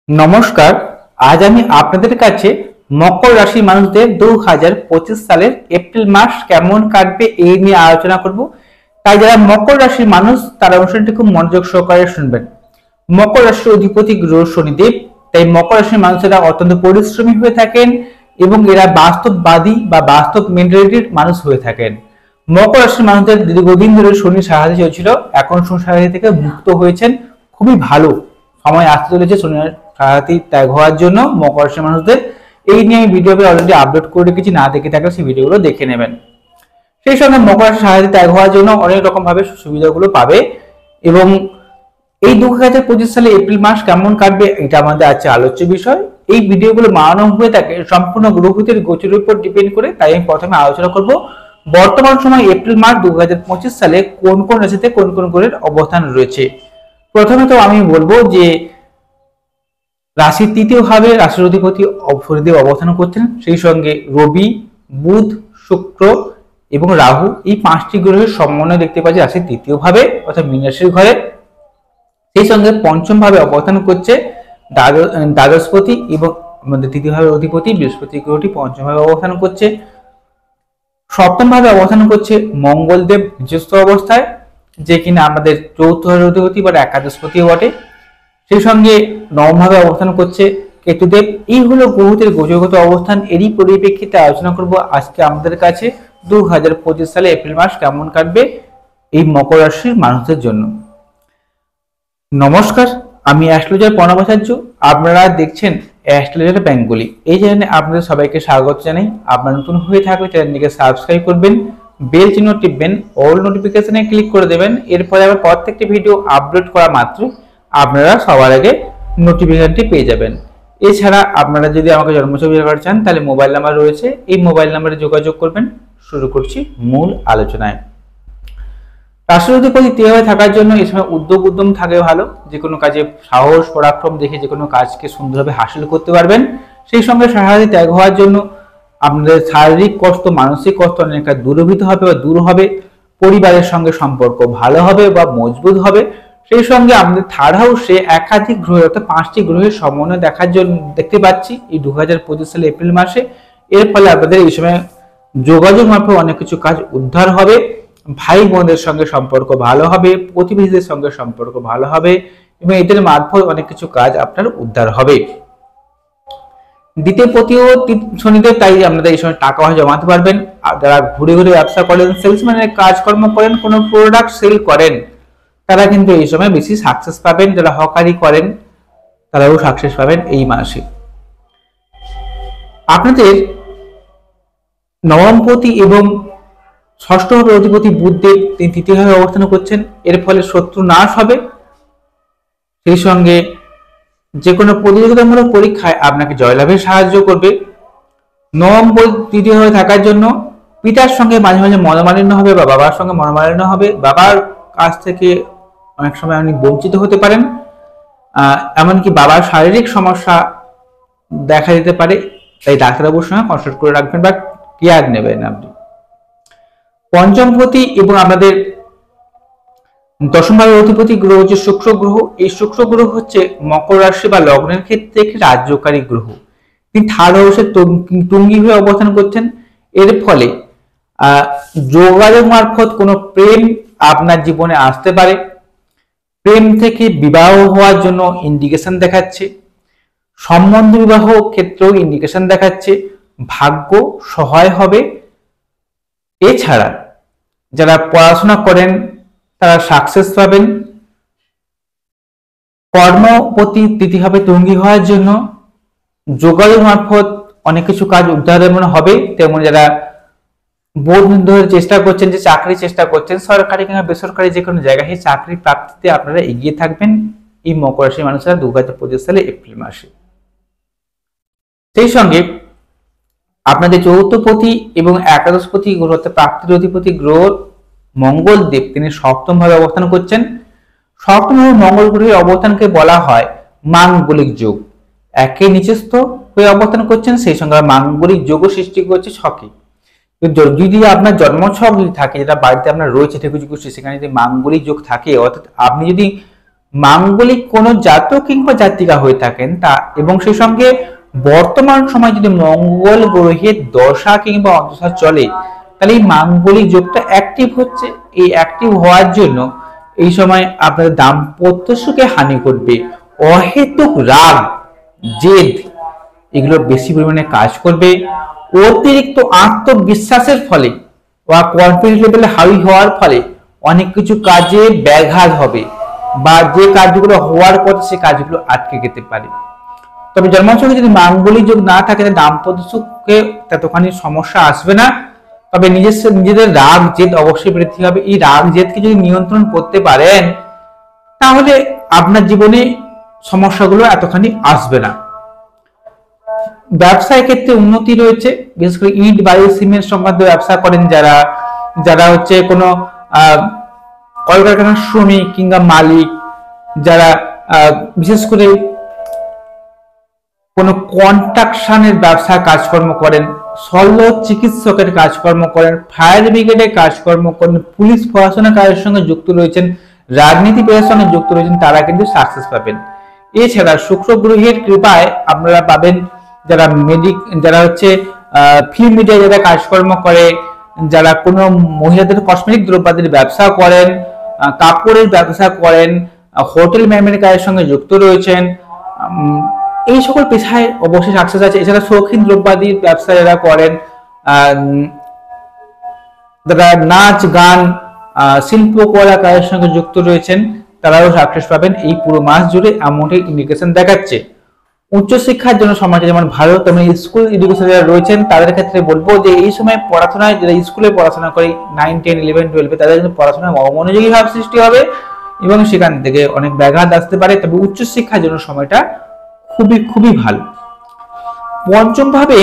नमस्कार। आज আমি আপনাদের কাছে মকর রাশি মানুষদের 2025 সালের এপ্রিল মাস কেমন কাটবে এই নিয়ে আলোচনা করব। তাই যারা মকর রাশির মানুষ তারা অনুষ্ঠানটি খুব মনোযোগ সহকারে শুনবেন। মকর রাশির অধিপতি গ্রহ শনিদেব, তাই মকর রাশির মানুষেরা অত্যন্ত পরিশ্রমী হয়ে থাকেন এবং এরা বাস্তববাদী বা বাস্তব মেন্টালিটির মানুষ হয়ে থাকেন। মকর রাশির মানুষদের দীর্ঘদিন ধরে শনি সাহায্য চলছিল, এখন শনি সাহায্য থেকে মুক্ত হয়েছেন। খুবই ভালো সময় আসতে চলেছে শনি সারাতি ত্যাগ হওয়ার জন্য মকর রাশির মানুষদের। এই নিয়ে আমি ভিডিও অলরেডি আপলোড করে রেখেছি, না দেখে থাকলে সেই ভিডিওগুলো দেখে নেবেন। সেই সঙ্গে মকর রাশি সারাতি ত্যাগ হওয়ার জন্য অনেক রকম ভাবে সুবিধাগুলো পাবে এবং এই 2025 সালে এপ্রিল মাস কেমন কাটবে এটা আমাদের আজকে আলোচ্য বিষয়। এই ভিডিওগুলো বানানো হয়ে থাকে সম্পূর্ণ গ্রহদের গোচরের উপর ডিপেন্ড করে, তাই আমি প্রথমে আলোচনা করব বর্তমান সময় এপ্রিল মাস 2025 সালে কোন কোন রাশিতে কোন কোন গ্রহের অবস্থান রয়েছে। প্রথমে তো আমি বলবো যে রাশির তৃতীয় ভাবে রাশির অধিপতি শনিদেব অবস্থান করছেন, সেই সঙ্গে রবি, বুধ, শুক্র এবং রাহু এই পাঁচটি গ্রহের সমন্বয় দেখতে পাচ্ছি রাশির তৃতীয় ভাবে অর্থাৎ মীন রাশির ঘরে। সেই সঙ্গে পঞ্চম ভাবে অবস্থান করছে দ্বাদশপতি এবং আমাদের তৃতীয় ভাবে অধিপতি বৃহস্পতি গ্রহটি পঞ্চম ভাবে অবস্থান করছে। সপ্তম ভাবে অবস্থান করছে মঙ্গলদেব নিজস্ব অবস্থায়, যে কিনা আমাদের চৌথ ভাবের অধিপতি বা একাদশপতি বটে। সেই সঙ্গে নবম ভাবে অবস্থান করছে কেতুদেব। এই হলো গ্রহদের গোচরগত অবস্থান। এরই পরিপ্রেক্ষিতে আলোচনা করব আজকে আমাদের কাছে 2025 সালে এপ্রিল মাস কেমন কাটবে এই মকর রাশির মানুষদের জন্য। নমস্কার, আমি অ্যাস্ট্রোলজার প্রণবাচার্য। আপনারা দেখছেন অ্যাস্ট্রোলজার বেঙ্গলি। এই চ্যানেলে আপনাদের সবাইকে স্বাগত জানাই। আপনারা নতুন হয়ে থাকলে চ্যানেলটিকে সাবস্ক্রাইব করবেন, বেল চিহ্ন টিপবেন, অল নোটিফিকেশনে ক্লিক করে দেবেন। এরপরে আবার প্রত্যেকটি ভিডিও আপলোড করা মাত্র আপনারা সবার আগে নোটিফিকেশনটি পেয়ে যাবেন। এছাড়া আপনারা যদি আমাকে জন্মছবি দেখাতে চান তাহলে মোবাইল নাম্বার রয়েছে, এই মোবাইল নাম্বারে যোগাযোগ করবেন। শুরু করছি মূল আলোচনায়। রাশির অধিপতি তীরে থাকার জন্য এই সময় উদ্যম থাকে ভালো, যে কোনো কাজে সাহস পরাক্রম দেখে যে কোনো কাজকে সুন্দরভাবে হাসিল করতে পারবেন। সেই সঙ্গে সাহায্য ত্যাগ হওয়ার জন্য আপনাদের শারীরিক কষ্ট মানসিক কষ্ট অনেকটা দূরীভূত হবে বা দূর হবে। পরিবারের সঙ্গে সম্পর্ক ভালো হবে বা মজবুত হবে। সেই সঙ্গে আমাদের থার্ড হাউসে একাধিক গ্রহ অর্থাৎ 5টি গ্রহের সমন্বয় দেখার জন্য দেখতে পাচ্ছি এই 2025 সালে এপ্রিল মাসে। এর ফলে আপনাদের এই সময় যোগাযোগ মারফত অনেক কিছু কাজ উদ্ধার হবে। ভাই বোনদের সঙ্গে সম্পর্ক ভালো হবে, প্রতিবেশীদের সঙ্গে সম্পর্ক ভালো হবে এবং এদের মারফত অনেক কিছু কাজ আপনার উদ্ধার হবে। দ্বিতীয় পতিও শনিদেব, তাই আপনাদের এই সময় টাকা জমাতে পারবেন। যারা ঘুরে ঘুরে ব্যবসা করেন, সেলসম্যানের কাজকর্ম করেন, কোনো প্রোডাক্ট সেল করেন, তারা কিন্তু এই সময় বেশি সাকসেস পাবেন। যারা হকারি করেন তারাও সাকসেস পাবেন এই মাসে। আপনাদের নবমপতি এবং ষষ্ঠ ভাবে অধিপতি বুধদেব তিনি তৃতীয় ভাবে অবস্থান করছেন। এর ফলে শত্রু নাশ হবে। সেই সঙ্গে যে কোনো প্রতিযোগিতামূলক পরীক্ষায় আপনাকে জয়লাভে সাহায্য করবে। নবম তৃতীয় ভাবে থাকার জন্য পিতার সঙ্গে মাঝে মাঝে মনোমালিন্য হবে বা বাবার সঙ্গে মনোমালিন্য হবে। বাবার কাছ থেকে অনেক সময় আপনি বঞ্চিত হতে পারেন, এমনকি বাবার শারীরিক সমস্যা দেখা দিতে পারে, তাই ডাক্তারবাবুর সঙ্গে কনসাল্ট করে রাখবেন বা কেয়ার নেবেন আপনি। পঞ্চমপতি এবং আমাদের দশম ভাবের অধিপতি গ্রহ হচ্ছে শুক্র গ্রহ। এই শুক্র গ্রহ হচ্ছে মকর রাশি বা লগ্নের ক্ষেত্রে একটি রাজ্যকারী গ্রহ। তিনি থার্ড হাউসে তুঙ্গি হয়ে অবস্থান করছেন। এর ফলে যোগাযোগ মারফত কোনো প্রেম আপনার জীবনে আসতে পারে। প্রেম থেকে বিবাহ হওয়ার জন্য ইন্ডিকেশন দেখাচ্ছে। সম্বন্ধ বিবাহ ক্ষেত্রেও ইন্ডিকেশন দেখাচ্ছে। ভাগ্য সহায় হবে। এছাড়া যারা পড়াশোনা করেন তারা সাকসেস পাবেন। কর্মপতি তৃতীয়ভাবে তুঙ্গি হওয়ার জন্য যোগাযোগ মারফত অনেক কিছু কাজ উদ্ধার যেমন হবে, তেমন যারা বহুদিন ধরে চেষ্টা করছেন, যে চাকরি চেষ্টা করছেন সরকারি কিংবা বেসরকারি যে কোনো জায়গায়, সেই চাকরি প্রাপ্তিতে আপনারা এগিয়ে থাকবেন এই মকর রাশির মানুষেরা 2025 সালে এপ্রিল মাসে। সেই সঙ্গে আপনাদের চতুর্থপতি এবং একাদশপতি গ্রহ অর্থাৎ প্রাপ্তির অধিপতি গ্রহ মঙ্গলদেব তিনি সপ্তম ভাবে অবস্থান করছেন। সপ্তম ভাবে মঙ্গল গ্রহের অবস্থানকে বলা হয় মাঙ্গলিক যোগ। একে নিচস্থ হয়ে অবস্থান করছেন, সেই সঙ্গে মাঙ্গলিক যোগও সৃষ্টি করছে ছকে। যদি আপনার জন্মছক থাকে, যেটা বাড়িতে আপনার রয়েছে ঠেকুচি, সেখানে যদি মাঙ্গলিক যোগ থাকে, অর্থাৎ আপনি যদি মাঙ্গলিক কোনো জাতক কিংবা জাতিকা হয়ে থাকেন তা এবং সেই সঙ্গে বর্তমান সময় যদি মঙ্গল গ্রহের দশা কিংবা অন্তর্দশা চলে, তাহলে এই মাঙ্গলিক যোগটা অ্যাক্টিভ হচ্ছে। এই অ্যাক্টিভ হওয়ার জন্য এই সময় আপনাদের দাম্পত্য সুখে হানি ঘটবে। অহেতুক রাগ, জেদ এগুলো বেশি পরিমাণে কাজ করবে। অতিরিক্ত আত্মবিশ্বাসের ফলে বা কনফিডেন্স লেভেল হাই হওয়ার ফলে অনেক কিছু কাজে ব্যাঘাত হবে বা যে কাজগুলো হওয়ার কথা সে কাজগুলো আটকে যেতে পারে। তবে জন্মাষ্টমী যদি মাঙ্গলিক যোগ না থাকে দাম্পত্য সুখে ততখানি সমস্যা আসবে না। তবে নিজেদের রাগ জেদ অবশ্যই বৃদ্ধি হবে। এই রাগ জেদকে যদি নিয়ন্ত্রণ করতে পারেন তাহলে আপনার জীবনে সমস্যাগুলো এতখানি আসবে না। ব্যবসায় ক্ষেত্রে উন্নতি রয়েছে, বিশেষ করে ইট বায়ু সিমেন্ট সংক্রান্ত ব্যবসা করেন যারা যারা হচ্ছে কোনো কলকারখানার শ্রমিক কিংবা মালিক, যারা বিশেষ করে কোনো কনস্ট্রাকশনের ব্যবসা কাজকর্ম করেন, শল্য চিকিৎসকের কাজকর্ম করেন, ফায়ার ব্রিগেডের কাজকর্ম করেন, পুলিশ প্রশাসনের কাজের সঙ্গে যুক্ত রয়েছেন, রাজনীতি পেশার সঙ্গে যুক্ত রয়েছেন, তারা কিন্তু সাকসেস পাবেন। এছাড়া শুক্র গ্রহের কৃপায় আপনারা পাবেন যারা হচ্ছে ফিল্ম মিডিয়ায় যারা কাজকর্ম করে, যারা কোনো মহিলাদের কসমেটিক দ্রব্যাদির ব্যবসা করেন, কাপড়ের ব্যবসা করেন, হোটেল ম্যানেজমেন্টের কাজের সঙ্গে যুক্ত রয়েছেন, এই সকল পেশায় অবশ্যই সাকসেস আছে। এছাড়া শৌখিন দ্রব্যাদির ব্যবসা যারা করেন, যারা নাচ গান শিল্পকলা কাজের সঙ্গে যুক্ত রয়েছেন, তারাও সাকসেস পাবেন এই পুরো মাস জুড়ে, এমনটি ইন্ডিকেশন দেখাচ্ছে। উচ্চশিক্ষার জন্য সমাজে যেমন ভালো, তেমন স্কুল এডুকেশন যারা রয়েছেন তাদের ক্ষেত্রে বলবো যে এই সময় পড়াশোনায় যারা স্কুলে পড়াশোনা করে 9, 10, 11, 12 তাদের কিন্তু পড়াশোনায় অমনোযোগী ভাব সৃষ্টি হবে এবং সেখান থেকে অনেক ব্যাঘাত আসতে পারে। তবে উচ্চশিক্ষার জন্য সময়টা খুবই ভালো। পঞ্চম ভাবে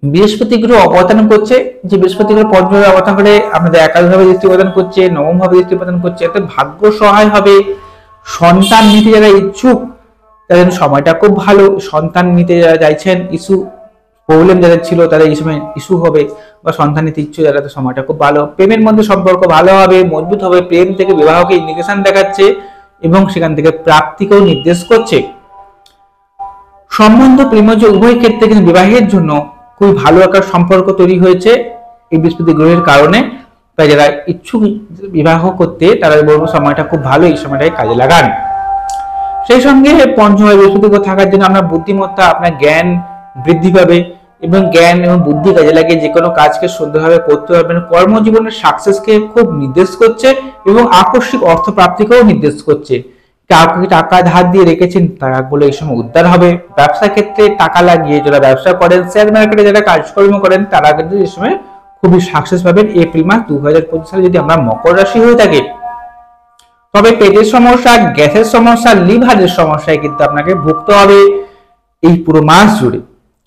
বৃহস্পতি গ্রহ অবস্থান করছে, যে বৃহস্পতি গ্রহ পঞ্চম ভাবে অবস্থান করে আমাদের একাদশ ভাবে দৃষ্টি প্রদান করছে, নবম ভাবে দৃষ্টি প্রদান করছে, এতে ভাগ্য সহায় হবে। সন্তান নিতে যারা ইচ্ছুক তাদের সময়টা খুব ভালো। সন্তান নিতে যারা চাইছেন, ইস্যু প্রবলেম যাদের ছিল তাদের এই সময় ইস্যু হবে, বা সন্তান নিতে ইচ্ছুক যারা, সময়টা খুব ভালো। প্রেমের মধ্যে সম্পর্ক ভালো হবে, মজবুত হবে। প্রেম থেকে বিবাহকে ইন্ডিকেশন দেখাচ্ছে এবং সেখান থেকে প্রাপ্তিকেও নির্দেশ করছে। সম্বন্ধ প্রেমজ উভয় ক্ষেত্রে কিন্তু বিবাহের জন্য খুবই ভালো একটা সম্পর্ক তৈরি হয়েছে এই বৃহস্পতি গ্রহের কারণে। তাই যারা ইচ্ছুক বিবাহ করতে তারা বলবো সময়টা খুব ভালো, এই সময়টাই কাজে লাগান। সেই সঙ্গে পঞ্চমে বৃহস্পতি গ্রহ থাকার জন্য আপনার বুদ্ধিমত্তা, আপনার জ্ঞান বৃদ্ধি পাবে এবং জ্ঞান এবং বুদ্ধি কাজে লাগিয়ে যে কোনো কাজকে সুন্দরভাবে করতে পারবেন। কর্মজীবনের সাকসেসকে খুব নির্দেশ করছে এবং আকস্মিক অর্থ প্রাপ্তিকেও নির্দেশ করছে। কাউকে টাকা ধার দিয়ে রেখেছেন টাকাগুলো এই সময় উদ্ধার হবে। ব্যবসা ক্ষেত্রে টাকা লাগিয়ে যারা ব্যবসা করেন, শেয়ার মার্কেটে যারা কাজকর্ম করেন, তারা কিন্তু এই সময় খুবই সাকসেস পাবেন এপ্রিল মাস 2025 সালে যদি আমরা মকর রাশি হয়ে থাকি। তবে পেটের সমস্যা, গ্যাসের সমস্যা, লিভারের সমস্যায় কিন্তু আপনাকে ভুগতে হবে এই পুরো মাস জুড়ে,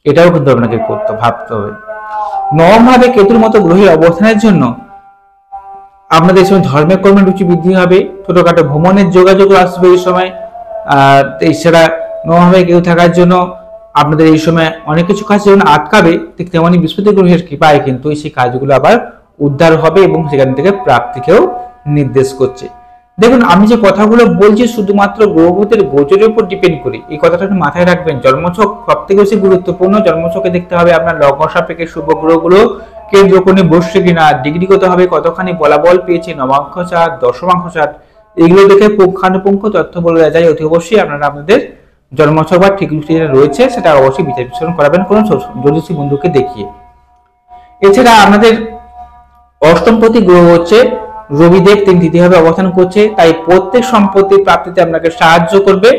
এটাও কিন্তু আপনাকে ভাবতে হবে। নবম ভাবে কেতুর মতো গ্রহের অবস্থানের জন্য আপনাদের এই সময় ধর্মের কর্মের রুচি বৃদ্ধি হবে, ছোটখাটো ভ্রমণের যোগাযোগ আসবে এই সময়। এছাড়া নবমভাবে কেতু থাকার জন্য আপনাদের এই সময় অনেক কিছু কাজ যেমন আটকাবে, ঠিক তেমনি বৃহস্পতি গ্রহের কৃপায় কিন্তু সেই কাজগুলো আবার উদ্ধার হবে এবং সেখান থেকে প্রাপ্তিকেও নির্দেশ করছে। দেখুন, আমি যে কথাগুলো বলছি শুধুমাত্র গ্রহদের গোচরের উপর ডিপেন্ড করি, এই কথাটা একটু মাথায় রাখবেন। জন্মছক সব থেকে বেশি গুরুত্বপূর্ণ। জন্মছকে দেখতে হবে আপনার লগ্ন সাপেক্ষে শুভ গ্রহগুলো কেন্দ্র কোণে বসছে কিনা, ডিগ্রিগত হবে কতখানি বলাবল পেয়েছে, নবাংশ চার্ট, দশমাংশ চার্ট, এগুলো দেখে পুঙ্খানুপুঙ্খ তথ্য বলে দেওয়া যায়। অতি অবশ্যই আপনারা আপনাদের জন্মছক বা ঠিক রয়েছে সেটা অবশ্যই বিচার বিশ্লেষণ করাবেন কোনো জ্যোতিষী বন্ধুকে দেখিয়ে। এছাড়া আমাদের অষ্টমপতি গ্রহ হচ্ছে রবিদেব, তিনি তৃতীয়ভাবে অবস্থান করছে, তাই প্রত্যেক সম্পত্তির প্রাপ্তিতে আপনাকে সাহায্য করবে।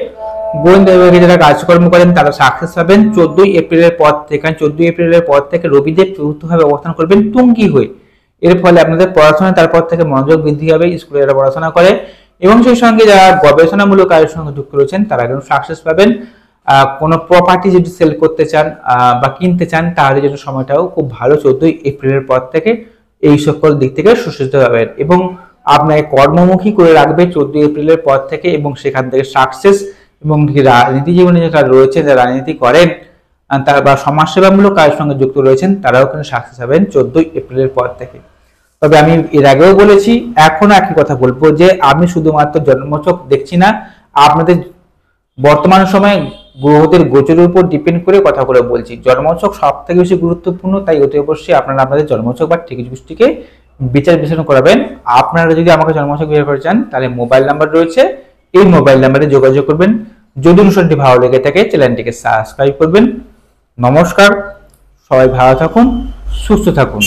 গোয়েন্দা বিভাগে যারা কাজকর্ম করেন তারা সাকসেস পাবেন 14 এপ্রিলের পর থেকে। 14 এপ্রিলের পর থেকে রবিদেব চতুর্থভাবে অবস্থান করবেন তুঙ্গি হয়ে। এর ফলে আপনাদের পড়াশোনা তারপর থেকে মনোযোগ বৃদ্ধি হবে, স্কুলে যারা পড়াশোনা করে এবং সেই সঙ্গে যারা গবেষণামূলক কাজের সঙ্গে যুক্ত রয়েছেন তারা কিন্তু সাকসেস পাবেন। কোনো প্রপার্টি যদি সেল করতে চান বা কিনতে চান তাহলে যেন সময়টাও খুব ভালো 14 এপ্রিলের পর থেকে এই সকল দিক থেকে সুস্থ পাবেন এবং আপনাকে কর্মমুখী করে রাখবে 14 এপ্রিলের পর থেকে এবং সেখান থেকে সাকসেস এবং রাজনীতি জীবনে যারা রয়েছে, যারা রাজনীতি করেন তারা বা সমাজসেবামূলক কাজের সঙ্গে যুক্ত রয়েছেন তারাও কিন্তু সাকসেস পাবেন 14 এপ্রিলের পর থেকে। তবে আমি এর আগেও বলেছি, এখনো একই কথা বলবো যে আমি শুধুমাত্র জন্মছক দেখছি না, আপনাদের বর্তমান সময়ে গ্রহদের গোচরের উপর ডিপেন্ড করে কথাগুলো বলছি। জন্মছক সব থেকে বেশি গুরুত্বপূর্ণ, তাই অতি অবশ্যই আপনারা আপনাদের জন্মছক বা ঠিকানা গোষ্ঠীকে বিচার বিশ্লেষণ করাবেন। আপনারা যদি আমাকে জন্মছক বের করে চান তাহলে মোবাইল নাম্বার রয়েছে, এই মোবাইল নাম্বারে যোগাযোগ করবেন। যদি অনুষ্ঠানটি ভালো লেগে থাকে চ্যানেলটিকে সাবস্ক্রাইব করবেন। নমস্কার, সবাই ভালো থাকুন, সুস্থ থাকুন।